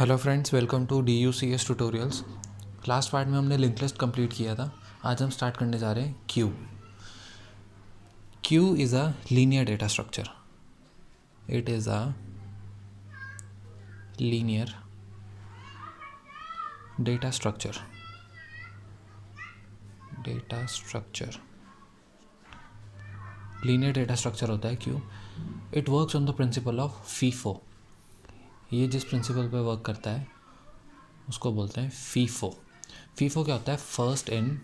Hello friends, welcome to DUCS tutorials. Last part में हमने link list complete किया था। आज हम स्टार्ट करने जा रहे हैं Q. Q is a linear data structure. It is a linear data structure. Linear data structure होता है Q. It works on the principle of FIFO. ये जिस प्रिंसिपल पे वर्क करता है उसको बोलते हैं फीफो। फीफो क्या होता है? First in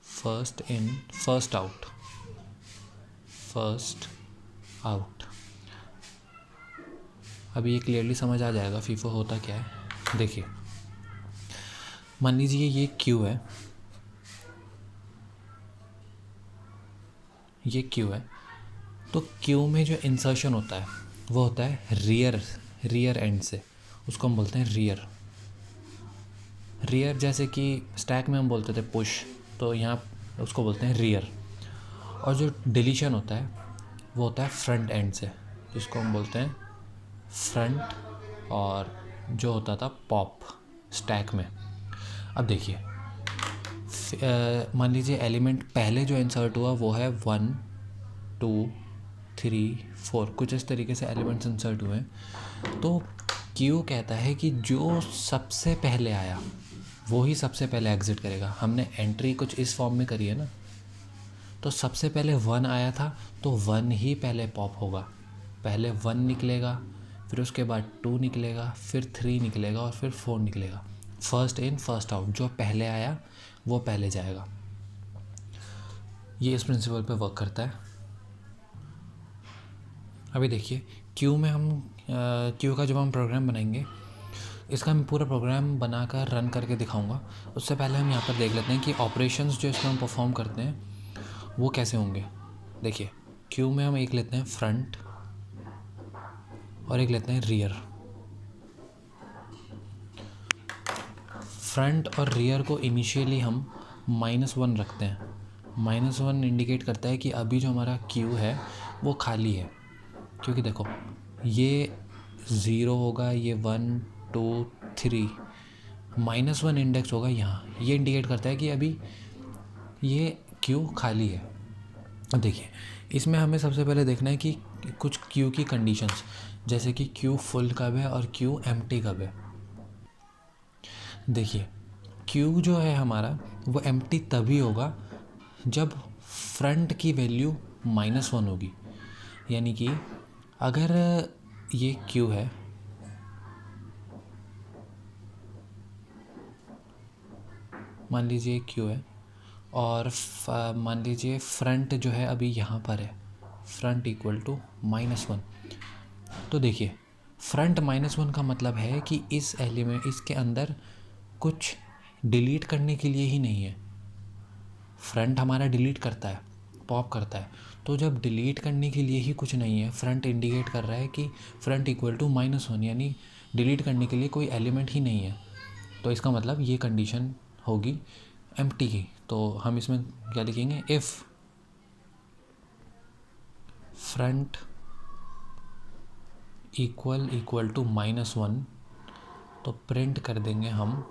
first out. अभी ये क्लियरली समझ आ जाएगा फीफो होता क्या है। देखिए, मान लीजिए ये क्यू है, ये क्यू है। तो क्यू में जो इंसर्शन होता है वो होता है रियर एंड से। उसको हम बोलते हैं रियर। जैसे कि स्टैक में हम बोलते थे पुश, तो यहाँ उसको बोलते हैं रियर। और जो डिलीशन होता है वो होता है फ्रंट एंड से, जिसको हम बोलते हैं फ्रंट। और जो होता था पॉप स्टैक में। अब देखिए, मान लीजिए एलिमेंट पहले जो इंसर्ट हुआ वो है 1 2 3 4, कुछ इस तरीके से एलिमेंट्स इंसर्ट हुए हैं। तो क्यू कहता है कि जो सबसे पहले आया वो ही सबसे पहले एग्ज़िट करेगा। हमने एंट्री कुछ इस फॉर्म में करी है ना, तो सबसे पहले 1 आया था तो 1 ही पहले पॉप होगा। पहले 1 निकलेगा, फिर उसके बाद 2 निकलेगा, फिर 3 निकलेगा और फिर 4 निकलेगा। फर्स्ट इन फर्स्ट आउट, जो पहले आया वो पहले जाएगा। ये इस प्रिंसिपल पे वर्क करता है। अभी देखिए, क्यू में हम क्यू का जब हम प्रोग्राम बनाएंगे, इसका मैं पूरा प्रोग्राम बनाकर रन करके दिखाऊंगा। उससे पहले हम यहाँ पर देख लेते हैं कि ऑपरेशंस जो इसमें हम परफॉर्म करते हैं वो कैसे होंगे। देखिए, क्यू में हम एक लेते हैं फ्रंट और एक लेते हैं रियर। फ्रंट और रियर को इनिशियली हम -1 रखते हैं। -1 इंडिकेट करता है कि अभी जो हमारा क्यू है वो खाली है, क्योंकि देखो ये 0 होगा, ये 1 2 3, -1 इंडेक्स होगा यहाँ। ये इंडिकेट करता है कि अभी ये क्यू खाली है। अब देखिए, इसमें हमें सबसे पहले देखना है कि कुछ क्यू की कंडीशंस, जैसे कि क्यू फुल कब है और क्यू एम्प्टी कब है। देखिए, क्यू जो है हमारा वो एम्प्टी तभी होगा जब फ्रंट की वैल्यू -1 होगी। यानी कि अगर ये क्यू है, मान लीजिए क्यू है और मान लीजिए फ्रंट जो है अभी यहाँ पर है, फ्रंट इक्वल टू -1। तो देखिए, फ्रंट -1 का मतलब है कि इस एलिमेंट इसके अंदर कुछ डिलीट करने के लिए ही नहीं है। फ्रंट हमारा डिलीट करता है, पॉप करता है। तो जब डिलीट करने के लिए ही कुछ नहीं है, फ्रंट इंडिकेट कर रहा है कि फ्रंट इक्वल टू -1, यानी डिलीट करने के लिए कोई एलिमेंट ही नहीं है। तो इसका मतलब ये कंडीशन होगी एम्प्टी की। तो हम इसमें क्या लिखेंगे? इफ़ फ्रंट इक्वल टू -1, तो प्रिंट कर देंगे हम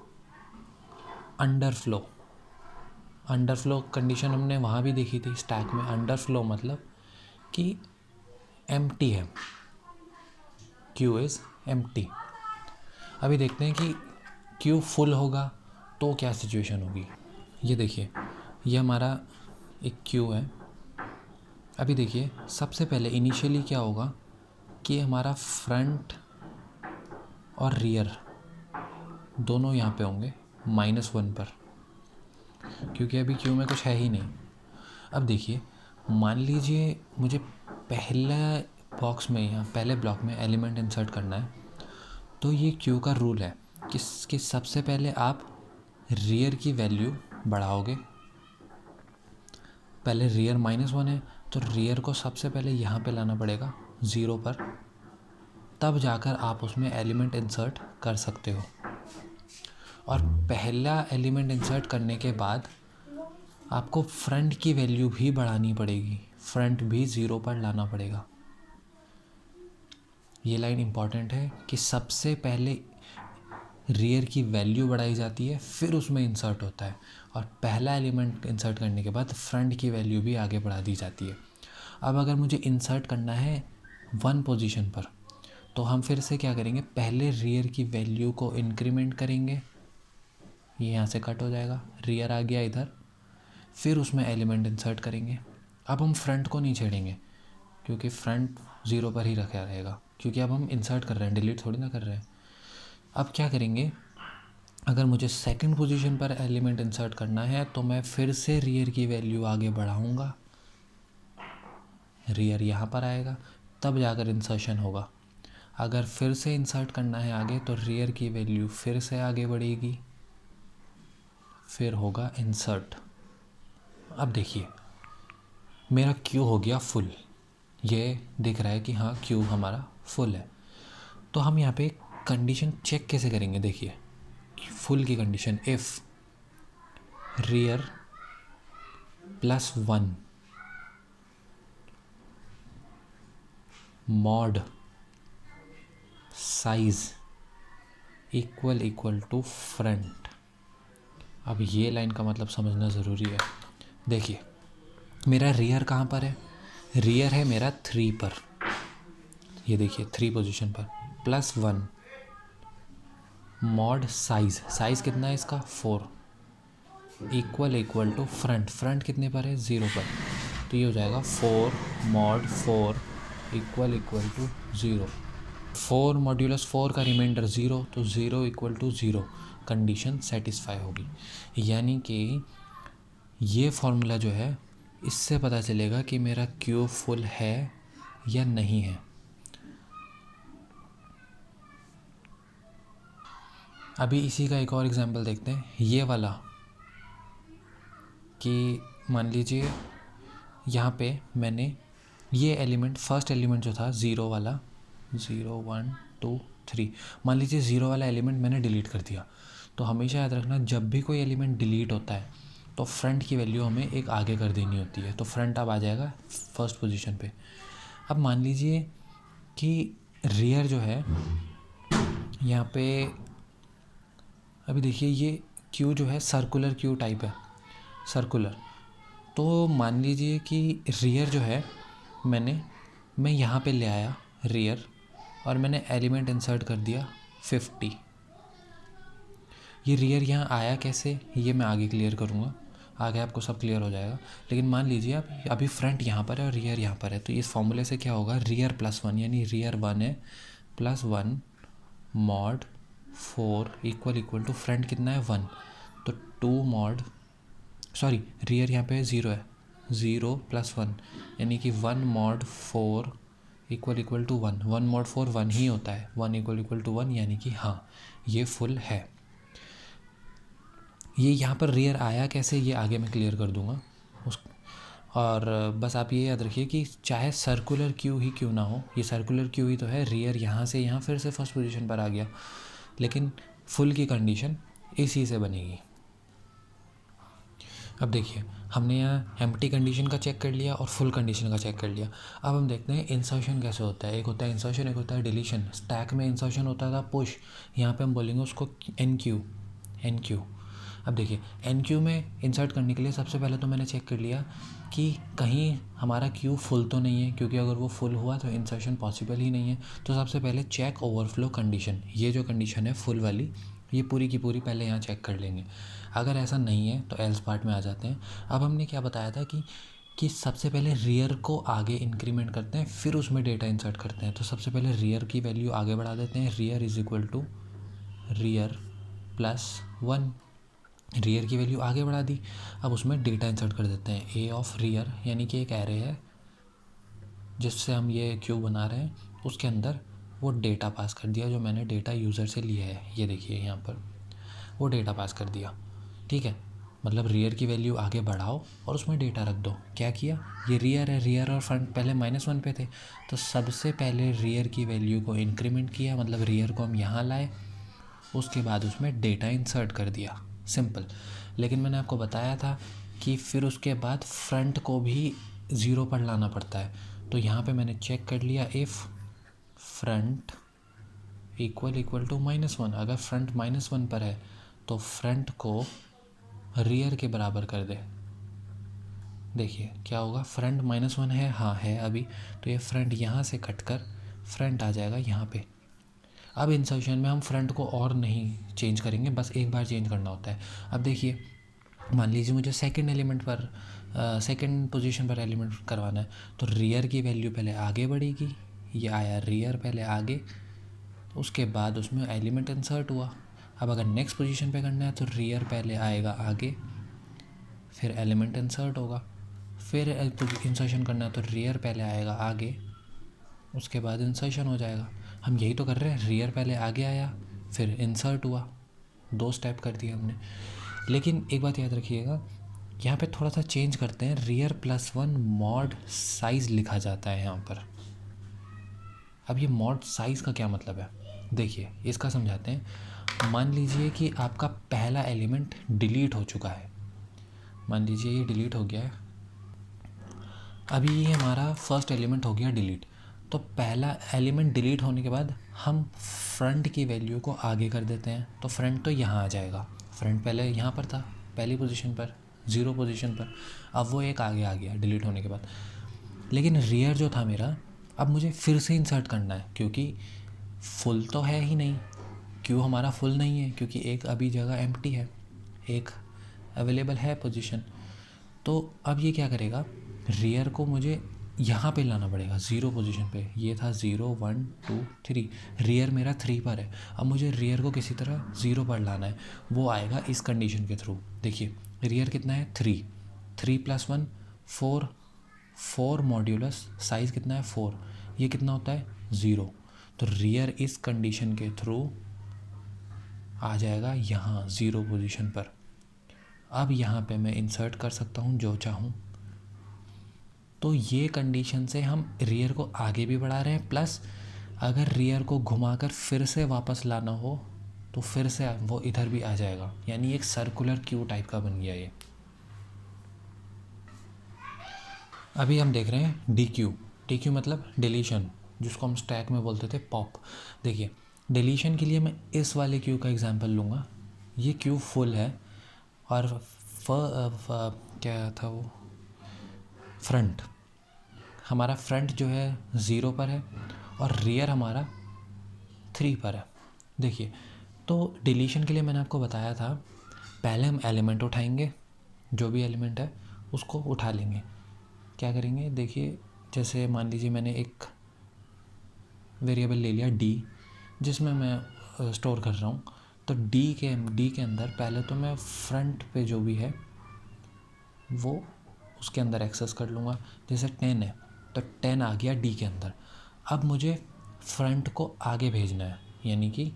अंडरफ्लो। अंडरफ्लो कंडीशन हमने वहाँ भी देखी थी स्टैक में। अंडरफ्लो मतलब कि एम्प्टी है, क्यू इज़ एम्प्टी। अभी देखते हैं कि क्यू फुल होगा तो क्या सिचुएशन होगी। ये देखिए, ये हमारा एक क्यू है। अभी देखिए, सबसे पहले इनिशियली क्या होगा कि हमारा फ्रंट और रियर दोनों यहाँ पे होंगे -1 पर, क्योंकि अभी क्यू में कुछ है ही नहीं। अब देखिए, मान लीजिए मुझे पहले बॉक्स में, यहाँ पहले ब्लॉक में एलिमेंट इंसर्ट करना है। तो ये क्यू का रूल है कि सबसे पहले आप रियर की वैल्यू बढ़ाओगे। पहले रियर -1 है तो रियर को सबसे पहले यहाँ पे लाना पड़ेगा 0 पर, तब जाकर आप उसमें एलिमेंट इंसर्ट कर सकते हो। और पहला एलिमेंट इंसर्ट करने के बाद आपको फ्रंट की वैल्यू भी बढ़ानी पड़ेगी, फ्रंट भी 0 पर लाना पड़ेगा। ये लाइन इम्पॉर्टेंट है कि सबसे पहले रियर की वैल्यू बढ़ाई जाती है, फिर उसमें इंसर्ट होता है, और पहला एलिमेंट इंसर्ट करने के बाद फ्रंट की वैल्यू भी आगे बढ़ा दी जाती है। अब अगर मुझे इंसर्ट करना है 1 पोजीशन पर, तो हम फिर से क्या करेंगे, पहले रियर की वैल्यू को इंक्रीमेंट करेंगे, ये यहाँ से कट हो जाएगा, रियर आ गया इधर, फिर उसमें एलिमेंट इंसर्ट करेंगे। अब हम फ्रंट को नहीं छेड़ेंगे, क्योंकि फ्रंट 0 पर ही रखा रहेगा, क्योंकि अब हम इंसर्ट कर रहे हैं, डिलीट थोड़ी ना कर रहे हैं। अब क्या करेंगे, अगर मुझे सेकंड पोजीशन पर एलिमेंट इंसर्ट करना है तो मैं फिर से रियर की वैल्यू आगे बढ़ाऊंगा, रियर यहाँ पर आएगा, तब जाकर इंसर्शन होगा। अगर फिर से इंसर्ट करना है आगे तो रियर की वैल्यू फिर से आगे बढ़ेगी, फिर होगा इंसर्ट। अब देखिए मेरा क्यू हो गया फुल, ये दिख रहा है कि हाँ क्यू हमारा फुल है। तो हम यहाँ पे कंडीशन चेक कैसे करेंगे, देखिए फुल की condition, if rear +1 mod size equal to front. अब ये लाइन का मतलब समझना ज़रूरी है। देखिए मेरा रियर कहाँ पर है, रियर है मेरा 3 पर, ये देखिए 3 पोजीशन पर, +1 मॉड साइज़ कितना है इसका 4 इक्वल टू फ्रंट कितने पर है 0 पर, तो ये हो जाएगा 4 मॉड 4 इक्वल टू 0, 4 मॉड्यूलस 4 का रिमाइंडर 0, तो 0 इक्वल टू 0, कंडीशन सेटिस्फाई होगी। यानी कि ये फॉर्मूला जो है इससे पता चलेगा कि मेरा क्यू फुल है या नहीं है। अभी इसी का एक और एग्जांपल देखते हैं, ये वाला, कि मान लीजिए यहाँ पे मैंने ये एलिमेंट, फर्स्ट एलिमेंट जो था 0 वाला, 0 1 2 3, मान लीजिए 0 वाला एलिमेंट मैंने डिलीट कर दिया। तो हमेशा याद रखना, जब भी कोई एलिमेंट डिलीट होता है तो फ्रंट की वैल्यू हमें एक आगे कर देनी होती है, तो फ्रंट अब आ जाएगा फर्स्ट पोजीशन पे। अब मान लीजिए कि रियर जो है यहाँ पे, अभी देखिए ये क्यू जो है सर्कुलर क्यू टाइप है, सर्कुलर, तो मान लीजिए कि रियर जो है मैं यहाँ पे ले आया रियर, और मैंने एलिमेंट इंसर्ट कर दिया 50। ये रियर यहाँ आया कैसे, ये मैं आगे क्लियर करूँगा, आगे आपको सब क्लियर हो जाएगा। लेकिन मान लीजिए अभी फ्रंट यहाँ पर है और रियर यहाँ पर है, तो इस फॉर्मूले से क्या होगा, रियर +1, यानी रियर 1 है, +1 मॉड 4 इक्वल टू फ्रंट कितना है 1, तो 2 मॉड, सॉरी रियर यहाँ पे 0 है, 0 +1 यानी कि 1 मॉड 4 इक्वल टू 1, 1 मॉड 4 1 ही होता है, 1 इक्वल टू 1, यानी कि हाँ ये फुल है। ये यहाँ पर रियर आया कैसे, ये आगे मैं क्लियर कर दूँगा और बस आप ये याद रखिए कि चाहे सर्कुलर क्यू ही क्यों ना हो, ये सर्कुलर क्यू ही तो है, रियर यहाँ से यहाँ फिर से फर्स्ट पोजीशन पर आ गया, लेकिन फुल की कंडीशन इसी से बनेगी। अब देखिए हमने यहाँ एम्प्टी कंडीशन का चेक कर लिया और फुल कंडीशन का चेक कर लिया। अब हम देखते हैं इंसर्शन कैसे होता है। एक होता है इंसर्शन, एक होता है डिलीशन। स्टैक में इंसर्शन होता था पुश, यहाँ पे हम बोलेंगे उसको एन क्यू। अब देखिए एन क्यू में इंसर्ट करने के लिए सबसे पहले तो मैंने चेक कर लिया कि कहीं हमारा क्यू फुल तो नहीं है, क्योंकि अगर वो फुल हुआ तो इंसर्शन पॉसिबल ही नहीं है। तो सबसे पहले चेक ओवरफ्लो कंडीशन, ये जो कंडीशन है फुल वाली, ये पूरी की पूरी पहले यहाँ चेक कर लेंगे। अगर ऐसा नहीं है तो एल्स पार्ट में आ जाते हैं। अब हमने क्या बताया था कि सबसे पहले रियर को आगे इंक्रीमेंट करते हैं, फिर उसमें डेटा इंसर्ट करते हैं। तो सबसे पहले रियर की वैल्यू आगे बढ़ा देते हैं, rear is equal to rear +1, rear की वैल्यू आगे बढ़ा दी। अब उसमें डेटा इंसर्ट कर देते हैं, ए ऑफ रियर, यानी कि एक एरे है जिससे हम ये क्यू बना रहे हैं, उसके अंदर वो डेटा पास कर दिया जो मैंने डेटा यूज़र से लिया है। ये देखिए यहाँ पर वो डेटा पास कर दिया, ठीक है। मतलब रियर की वैल्यू आगे बढ़ाओ और उसमें डेटा रख दो। क्या किया, ये रियर है, रियर और फ्रंट पहले -1 पे थे, तो सबसे पहले रियर की वैल्यू को इंक्रीमेंट किया, मतलब रियर को हम यहाँ लाए, उसके बाद उसमें डेटा इंसर्ट कर दिया, सिंपल। लेकिन मैंने आपको बताया था कि फिर उसके बाद फ्रंट को भी 0 पर लाना पड़ता है। तो यहाँ पे मैंने चेक कर लिया, इफ़ फ्रंट इक्वल टू -1। अगर फ्रंट -1 पर है तो फ्रंट को रियर के बराबर कर दे। देखिए क्या होगा, फ्रंट -1 है, हाँ है अभी, तो ये फ्रंट यहाँ से कट कर फ्रंट आ जाएगा यहाँ पे। अब इंसर्शन में हम फ्रंट को और नहीं चेंज करेंगे, बस एक बार चेंज करना होता है। अब देखिए, मान लीजिए मुझे सेकंड पोजीशन पर एलिमेंट करवाना है, तो रियर की वैल्यू पहले आगे बढ़ेगी, ये आया रियर पहले आगे, उसके बाद उसमें एलिमेंट इंसर्ट हुआ। अब अगर नेक्स्ट पोजीशन पे करना है तो रियर पहले आएगा आगे, फिर एलिमेंट इंसर्ट होगा, फिर इंसर्शन करना है तो रियर पहले आएगा आगे, उसके बाद इंसर्शन हो जाएगा। हम यही तो कर रहे हैं, रियर पहले आगे आया फिर इंसर्ट हुआ, 2 स्टेप कर दिया हमने। लेकिन एक बात याद रखिएगा, यहाँ पे थोड़ा सा चेंज करते हैं, रियर +1 मॉड साइज़ लिखा जाता है यहाँ पर। अब ये मॉड साइज़ का क्या मतलब है, देखिए इसका समझाते हैं। मान लीजिए कि आपका पहला एलिमेंट डिलीट हो चुका है, मान लीजिए ये डिलीट हो गया है, अभी ये हमारा फर्स्ट एलिमेंट हो गया डिलीट। तो पहला एलिमेंट डिलीट होने के बाद हम फ्रंट की वैल्यू को आगे कर देते हैं, तो फ्रंट तो यहाँ आ जाएगा। फ्रंट पहले यहाँ पर था, पहली पोजीशन पर, 0 पोजीशन पर, अब वो एक आगे आ गया डिलीट होने के बाद। लेकिन रियर जो था मेरा, अब मुझे फिर से इंसर्ट करना है, क्योंकि फुल तो है ही नहीं, क्यों हमारा फुल नहीं है, क्योंकि एक अभी जगह एम्प्टी है, एक अवेलेबल है पोजीशन। तो अब ये क्या करेगा, रियर को मुझे यहाँ पे लाना पड़ेगा 0 पोजीशन पे। ये था 0 1 2 3, रियर मेरा 3 पर है। अब मुझे रियर को किसी तरह 0 पर लाना है, वो आएगा इस कंडीशन के थ्रू। देखिए रियर कितना है, 3 + 1 4, 4 मॉड्यूलस साइज़ कितना है 4, ये कितना होता है 0। तो रियर इस कंडीशन के थ्रू आ जाएगा यहाँ 0 पोजीशन पर। अब यहाँ पे मैं इंसर्ट कर सकता हूँ जो चाहूँ। तो ये कंडीशन से हम रियर को आगे भी बढ़ा रहे हैं, प्लस अगर रियर को घुमाकर फिर से वापस लाना हो तो फिर से वो इधर भी आ जाएगा, यानी एक सर्कुलर क्यू टाइप का बन गया ये। अभी हम देख रहे हैं डी क्यू मतलब डिलीशन, जिसको हम स्टैक में बोलते थे पॉप। देखिए डिलीशन के लिए मैं इस वाले क्यू का एग्जांपल लूँगा। ये क्यू फुल है और क्या था वो, फ्रंट, हमारा फ्रंट जो है 0 पर है और रियर हमारा 3 पर है। देखिए तो डिलीशन के लिए मैंने आपको बताया था, पहले हम एलिमेंट उठाएंगे, जो भी एलिमेंट है उसको उठा लेंगे। क्या करेंगे, देखिए जैसे मान लीजिए मैंने एक वेरिएबल ले लिया d, जिसमें मैं स्टोर कर रहा हूँ। तो d के अंदर पहले तो मैं फ्रंट पे जो भी है वो उसके अंदर एक्सेस कर लूँगा। जैसे 10 है तो 10 आ गया d के अंदर। अब मुझे फ्रंट को आगे भेजना है, यानी कि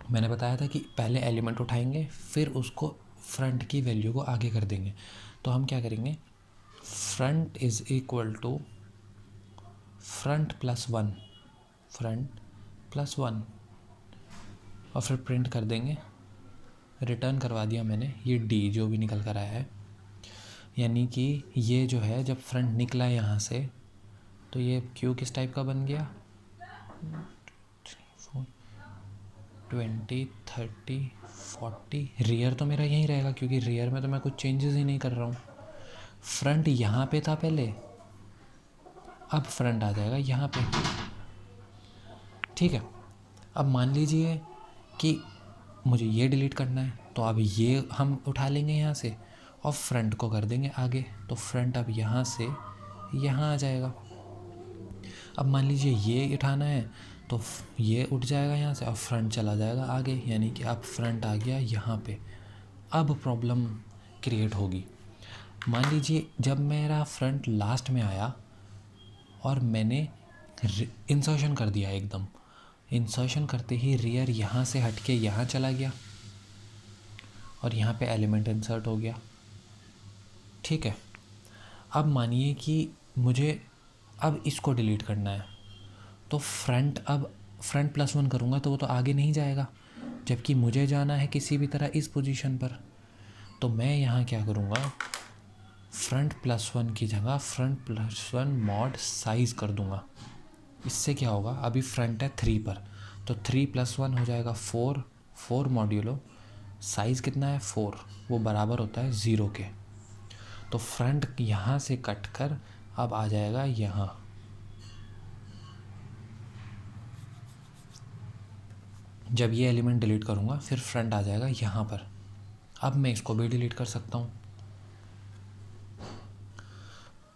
मैंने बताया था कि पहले एलिमेंट उठाएंगे फिर उसको फ्रंट की वैल्यू को आगे कर देंगे। तो हम क्या करेंगे, front is equal to front plus one और फिर प्रिंट कर देंगे। रिटर्न करवा दिया मैंने, ये d जो भी निकल कर आया है, यानी कि ये जो है जब फ्रंट निकला यहाँ से तो ये क्यू किस टाइप का बन गया, 20 30 40। रियर तो मेरा यहीं रहेगा क्योंकि रियर में तो मैं कुछ चेंजेस ही नहीं कर रहा हूँ। फ्रंट यहाँ पे था पहले, अब फ्रंट आ जाएगा यहाँ पे, ठीक है। अब मान लीजिए कि मुझे ये डिलीट करना है, तो अब ये हम उठा लेंगे यहाँ से और फ्रंट को कर देंगे आगे, तो फ्रंट अब यहाँ से यहाँ आ जाएगा। अब मान लीजिए ये उठाना है तो ये उठ जाएगा यहाँ से और फ्रंट चला जाएगा आगे, यानी कि अब फ्रंट आ गया यहाँ पे। अब प्रॉब्लम क्रिएट होगी। मान लीजिए जब मेरा फ्रंट लास्ट में आया और मैंने इंसर्शन कर दिया, एकदम इंसर्शन करते ही रियर यहाँ से हट के यहाँ चला गया और यहाँ पे एलिमेंट इंसर्ट हो गया, ठीक है। अब मानिए कि मुझे अब इसको डिलीट करना है, तो फ्रंट +1 करूँगा तो वो तो आगे नहीं जाएगा, जबकि मुझे जाना है किसी भी तरह इस पोजीशन पर। तो मैं यहाँ क्या करूँगा, फ्रंट +1 की जगह फ्रंट +1 मॉड साइज़ कर दूँगा। इससे क्या होगा, अभी फ्रंट है 3 पर तो 3 + 1 हो जाएगा 4, 4 मॉड्यूलो साइज़ कितना है 4, वो बराबर होता है 0 के। तो फ्रंट यहाँ से कट कर अब आ जाएगा यहाँ, जब ये एलिमेंट डिलीट करूँगा फिर फ्रंट आ जाएगा यहाँ पर। अब मैं इसको भी डिलीट कर सकता हूँ।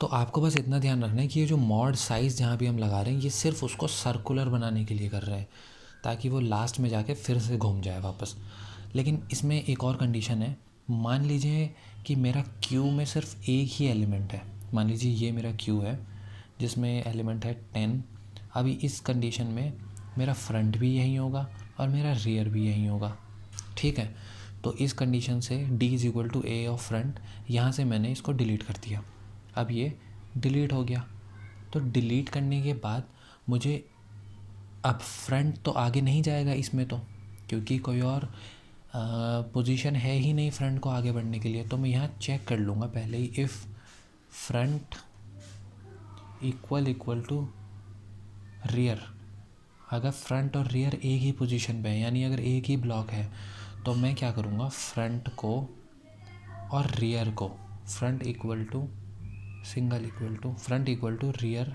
तो आपको बस इतना ध्यान रखना है कि ये जो मॉड साइज़ जहाँ भी हम लगा रहे हैं ये सिर्फ उसको सर्कुलर बनाने के लिए कर रहे हैं, ताकि वो लास्ट में जाके फिर से घूम जाए वापस। लेकिन इसमें एक और कंडीशन है। मान लीजिए कि मेरा क्यू में सिर्फ एक ही एलिमेंट है, मान लीजिए ये मेरा क्यू है जिसमें एलिमेंट है 10। अभी इस कंडीशन में मेरा फ्रंट भी यही होगा और मेरा रियर भी यही होगा, ठीक है। तो इस कंडीशन से d = a ऑफ फ्रंट, यहाँ से मैंने इसको डिलीट कर दिया। अब ये डिलीट हो गया। तो डिलीट करने के बाद मुझे अब फ्रंट तो आगे नहीं जाएगा इसमें, तो क्योंकि कोई और पोजीशन है ही नहीं फ्रंट को आगे बढ़ने के लिए। तो मैं यहाँ चेक कर लूँगा पहले ही, if front equal to rear. अगर फ्रंट और रियर एक ही पोजीशन पे है, यानी अगर एक ही ब्लॉक है, तो मैं क्या करूँगा, फ्रंट को और रियर को, front equal to rear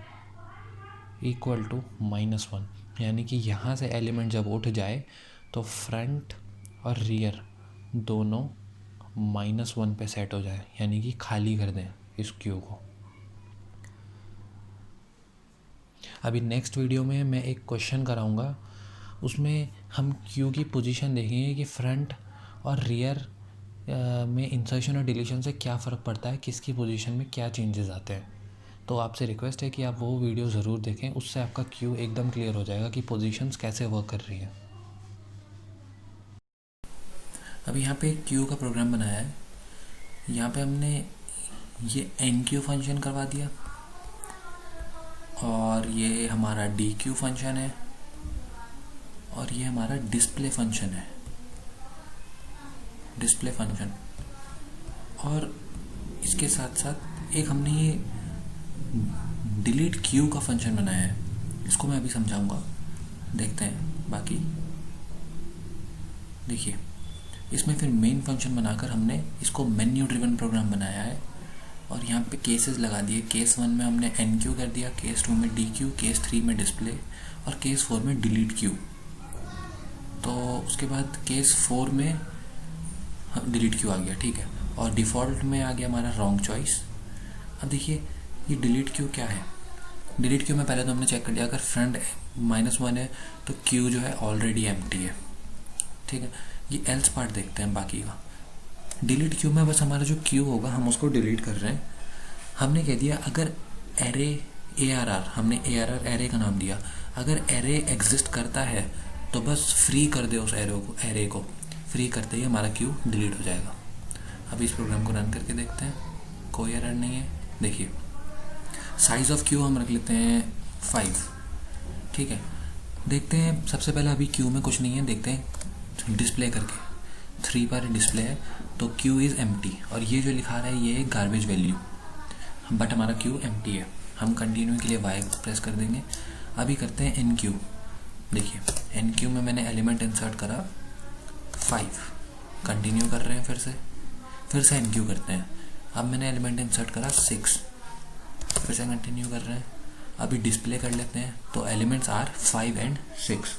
equal to -1, यानी कि यहाँ से एलिमेंट जब उठ जाए तो फ्रंट और रियर दोनों -1 पे सेट हो जाए, यानी कि खाली कर दें इस क्यू को। अभी नेक्स्ट वीडियो में मैं एक क्वेश्चन कराऊंगा, उसमें हम क्यू की पोजीशन देखेंगे कि फ्रंट और रियर में इंसर्शन और डिलीशन से क्या फ़र्क पड़ता है, किसकी पोजीशन में क्या चेंजेस आते हैं। तो आपसे रिक्वेस्ट है कि आप वो वीडियो ज़रूर देखें, उससे आपका क्यू एकदम क्लियर हो जाएगा कि पोजीशंस कैसे वर्क कर रही हैं। अभी यहाँ पे एक क्यू का प्रोग्राम बनाया है। यहाँ पे हमने ये NQ फंक्शन करवा दिया और ये हमारा DQ फंक्शन है और ये हमारा डिस्प्ले फंक्शन है, डिस्प्ले फंक्शन। और इसके साथ साथ एक हमने ये डिलीट क्यू का फंक्शन बनाया है, इसको मैं अभी समझाऊंगा, देखते हैं बाकी। देखिए, इसमें फिर मेन फंक्शन बनाकर हमने इसको मेन्यू ड्रिवन प्रोग्राम बनाया है और यहाँ पे केसेस लगा दिए। केस 1 में हमने NQ कर दिया, केस 2 में DQ, केस 3 में डिस्प्ले और केस 4 में डिलीट क्यू। तो उसके बाद केस 4 में डिलीट क्यू आ गया, ठीक है, और डिफ़ॉल्ट में आ गया हमारा रॉन्ग चॉइस। अब देखिए ये डिलीट क्यू क्या है। डिलीट क्यू में पहले तो हमने चेक कर लिया, अगर फ्रंट -1 है तो क्यू जो है ऑलरेडी एम्प्टी है, ठीक है। ये एल्स पार्ट देखते हैं बाकी का। डिलीट क्यू में बस हमारा जो क्यू होगा हम उसको डिलीट कर रहे हैं। हमने कह दिया अगर एरे ARR, हमने ARR एरे का नाम दिया, अगर एरे एग्जिस्ट करता है तो बस फ्री कर दे उस एरे को फ्री करते ही हमारा क्यू डिलीट हो जाएगा। अब इस प्रोग्राम को रन करके देखते हैं, कोई एरर नहीं है। देखिए साइज ऑफ क्यू हम रख लेते हैं 5, ठीक है। देखते हैं सबसे पहले, अभी क्यू में कुछ नहीं है, देखते हैं डिस्प्ले करके। 3 पर डिस्प्ले है तो क्यू इज़ एम्प्टी और ये जो लिखा रहा है ये गार्बेज वैल्यू, बट हमारा क्यू एम्प्टी है। हम कंटिन्यू के लिए Y प्रेस कर देंगे। अभी करते हैं NQ। देखिए NQ में मैंने एलिमेंट इंसर्ट करा 5, कंटिन्यू कर रहे हैं, फिर से NQ करते हैं। अब मैंने एलिमेंट इंसर्ट करा 6, फिर से कंटिन्यू कर रहे हैं। अभी डिस्प्ले कर लेते हैं तो एलिमेंट्स आर 5 और 6,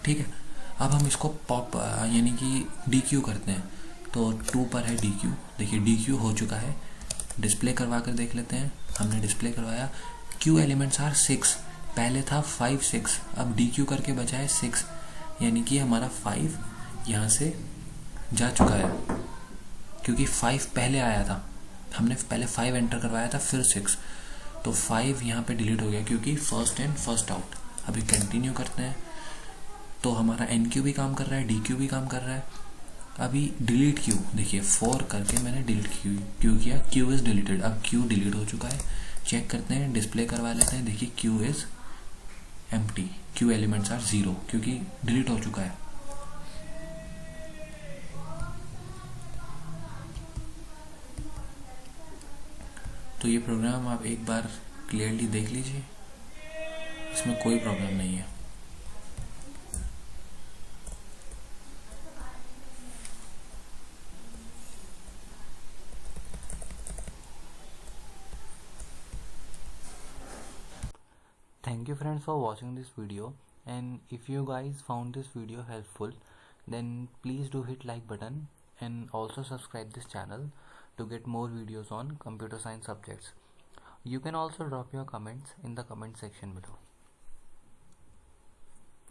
ठीक है। अब हम इसको पॉप यानी कि DQ करते हैं, तो 2 पर है DQ। देखिए DQ हो चुका है, डिस्प्ले करवा कर देख लेते हैं। हमने डिस्प्ले करवाया, Q एलिमेंट्स आर 6, पहले था 5 6, अब DQ करके बचा है 6, यानी कि हमारा 5 यहाँ से जा चुका है क्योंकि 5 पहले आया था। हमने पहले 5 एंटर करवाया था फिर 6, तो 5 यहाँ पे डिलीट हो गया क्योंकि फर्स्ट इन फर्स्ट आउट। अभी कंटिन्यू करते हैं तो हमारा NQ भी काम कर रहा है, DQ भी काम कर रहा है। अभी डिलीट क्यू, देखिए 4 करके मैंने डिलीट क्यू किया, क्यू इज़ डिलीटेड। अब क्यू डिलीट हो चुका है। चेक करते हैं, डिस्प्ले करवा लेते हैं। देखिए Q is empty, Q elements are 0 क्योंकि डिलीट हो चुका है। तो ये प्रोग्राम आप एक बार क्लियरली देख लीजिए, इसमें कोई प्रॉब्लम नहीं है। Thank you friends for watching this video, and if you guys found this video helpful, then please do hit like button and also subscribe this channel to get more videos on computer science subjects. You can also drop your comments in the comment section below.